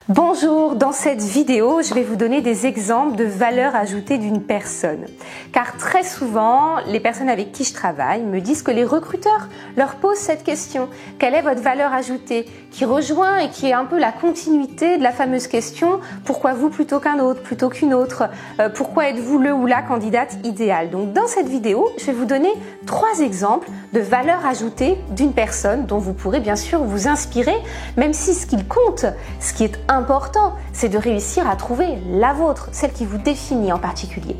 Bonjour, dans cette vidéo, je vais vous donner des exemples de valeur ajoutée d'une personne. Car très souvent, les personnes avec qui je travaille me disent que les recruteurs leur posent cette question. Quelle est votre valeur ajoutée? Qui rejoint et qui est un peu la continuité de la fameuse question pourquoi vous plutôt qu'un autre, plutôt qu'une autre? Pourquoi êtes-vous le ou la candidate idéale? Donc dans cette vidéo, je vais vous donner 3 exemples de valeur ajoutée d'une personne dont vous pourrez bien sûr vous inspirer, même si ce qu'il compte, ce qui est important, c'est de réussir à trouver la vôtre, celle qui vous définit en particulier.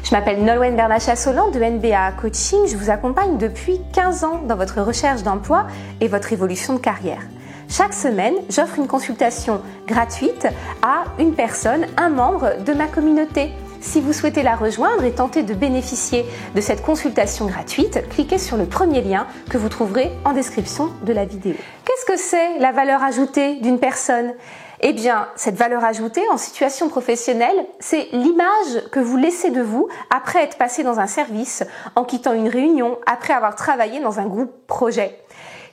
Je m'appelle Nolwenn Bernachat-Solan de NBA Coaching. Je vous accompagne depuis 15 ans dans votre recherche d'emploi et votre évolution de carrière. Chaque semaine, j'offre une consultation gratuite à une personne, un membre de ma communauté. Si vous souhaitez la rejoindre et tenter de bénéficier de cette consultation gratuite, cliquez sur le premier lien que vous trouverez en description de la vidéo. Qu'est-ce que c'est la valeur ajoutée d'une personne ? Eh bien, cette valeur ajoutée en situation professionnelle, c'est l'image que vous laissez de vous après être passé dans un service, en quittant une réunion, après avoir travaillé dans un groupe projet.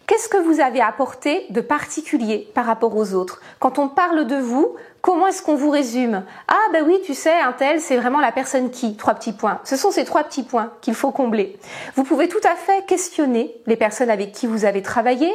Qu'est-ce que vous avez apporté de particulier par rapport aux autres? Quand on parle de vous, comment est-ce qu'on vous résume? Ah ben oui, tu sais, un tel, c'est vraiment la personne qui, 3 petits points. Ce sont ces 3 petits points qu'il faut combler. Vous pouvez tout à fait questionner les personnes avec qui vous avez travaillé,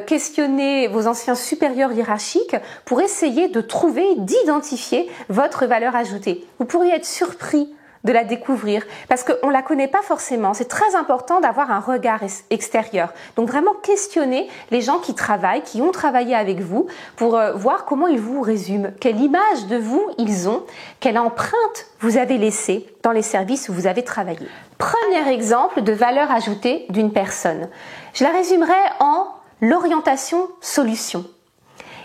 questionner vos anciens supérieurs hiérarchiques pour essayer de trouver, d'identifier votre valeur ajoutée. Vous pourriez être surpris de la découvrir parce qu'on la connaît pas forcément. C'est très important d'avoir un regard extérieur. Donc vraiment questionner les gens qui travaillent, qui ont travaillé avec vous pour voir comment ils vous résument, quelle image de vous ils ont, quelle empreinte vous avez laissée dans les services où vous avez travaillé. Premier exemple de valeur ajoutée d'une personne. Je la résumerai en l'orientation solution.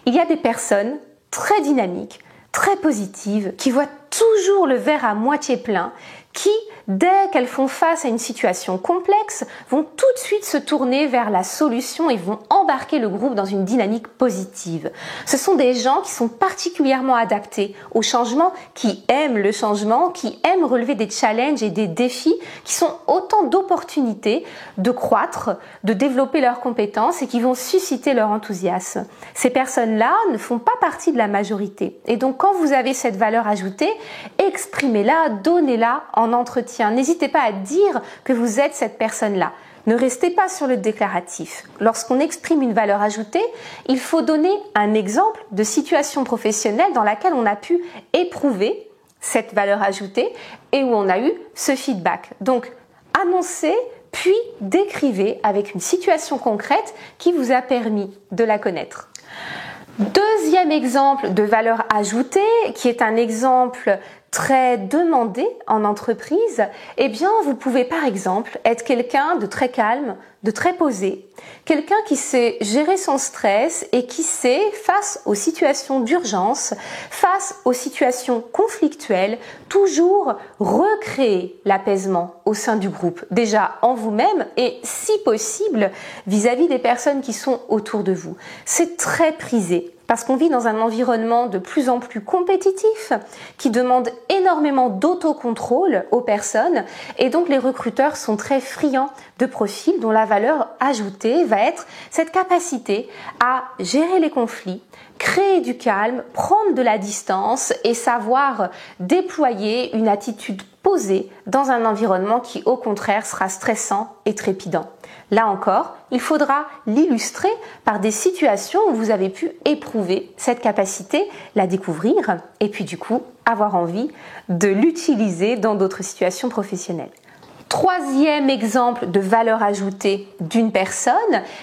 Il y a des personnes très dynamiques, très positives, qui voient toujours le verre à moitié plein, qui, dès qu'elles font face à une situation complexe, vont tout de suite se tourner vers la solution et vont embarquer le groupe dans une dynamique positive. Ce sont des gens qui sont particulièrement adaptés au changement, qui aiment le changement, qui aiment relever des challenges et des défis, qui sont autant d'opportunités de croître, de développer leurs compétences et qui vont susciter leur enthousiasme. Ces personnes-là ne font pas partie de la majorité. Et donc, quand vous avez cette valeur ajoutée, exprimez-la, donnez-la en entretien. N'hésitez pas à dire que vous êtes cette personne-là. Ne restez pas sur le déclaratif. Lorsqu'on exprime une valeur ajoutée, il faut donner un exemple de situation professionnelle dans laquelle on a pu éprouver cette valeur ajoutée et où on a eu ce feedback. Donc, annoncez puis décrivez avec une situation concrète qui vous a permis de la connaître. Deuxième exemple de valeur ajoutée, qui est un exemple très demandé en entreprise, eh bien, vous pouvez par exemple être quelqu'un de très calme, de très posé, quelqu'un qui sait gérer son stress et qui sait, face aux situations d'urgence, face aux situations conflictuelles, toujours recréer l'apaisement au sein du groupe, déjà en vous-même et si possible vis-à-vis des personnes qui sont autour de vous. C'est très prisé. Parce qu'on vit dans un environnement de plus en plus compétitif, qui demande énormément d'autocontrôle aux personnes, et donc les recruteurs sont très friands de profils dont la valeur ajoutée va être cette capacité à gérer les conflits, créer du calme, prendre de la distance et savoir déployer une attitude posée dans un environnement qui au contraire sera stressant et trépidant. Là encore, il faudra l'illustrer par des situations où vous avez pu éprouver cette capacité, la découvrir et puis du coup avoir envie de l'utiliser dans d'autres situations professionnelles. Troisième exemple de valeur ajoutée d'une personne,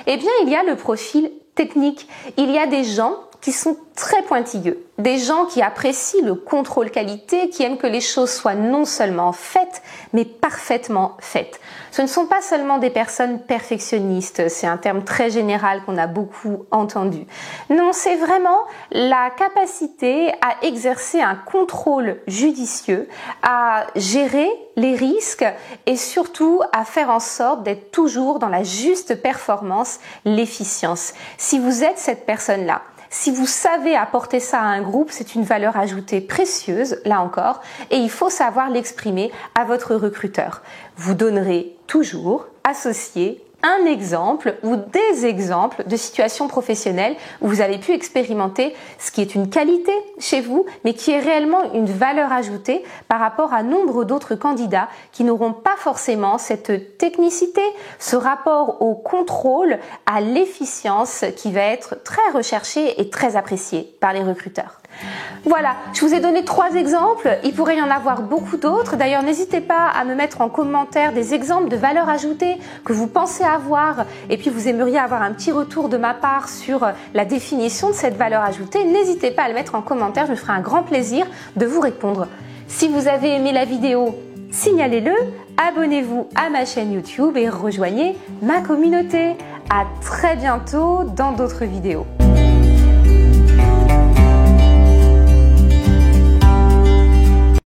eh bien il y a le profil technique. Il y a des gens qui sont très pointilleux, des gens qui apprécient le contrôle qualité, qui aiment que les choses soient non seulement faites, mais parfaitement faites. Ce ne sont pas seulement des personnes perfectionnistes, c'est un terme très général qu'on a beaucoup entendu. Non, c'est vraiment la capacité à exercer un contrôle judicieux, à gérer les risques et surtout à faire en sorte d'être toujours dans la juste performance, l'efficience. Si vous êtes cette personne-là, si vous savez apporter ça à un groupe, c'est une valeur ajoutée précieuse, là encore, et il faut savoir l'exprimer à votre recruteur. Vous donnerez toujours associé un exemple ou des exemples de situations professionnelles où vous avez pu expérimenter ce qui est une qualité chez vous, mais qui est réellement une valeur ajoutée par rapport à nombre d'autres candidats qui n'auront pas forcément cette technicité, ce rapport au contrôle, à l'efficience qui va être très recherché et très apprécié par les recruteurs. Voilà, je vous ai donné 3 exemples, il pourrait y en avoir beaucoup d'autres. D'ailleurs, n'hésitez pas à me mettre en commentaire des exemples de valeurs ajoutées que vous pensez avoir et puis vous aimeriez avoir un petit retour de ma part sur la définition de cette valeur ajoutée. N'hésitez pas à le mettre en commentaire, je me ferai un grand plaisir de vous répondre. Si vous avez aimé la vidéo, signalez-le, abonnez-vous à ma chaîne YouTube et rejoignez ma communauté. À très bientôt dans d'autres vidéos.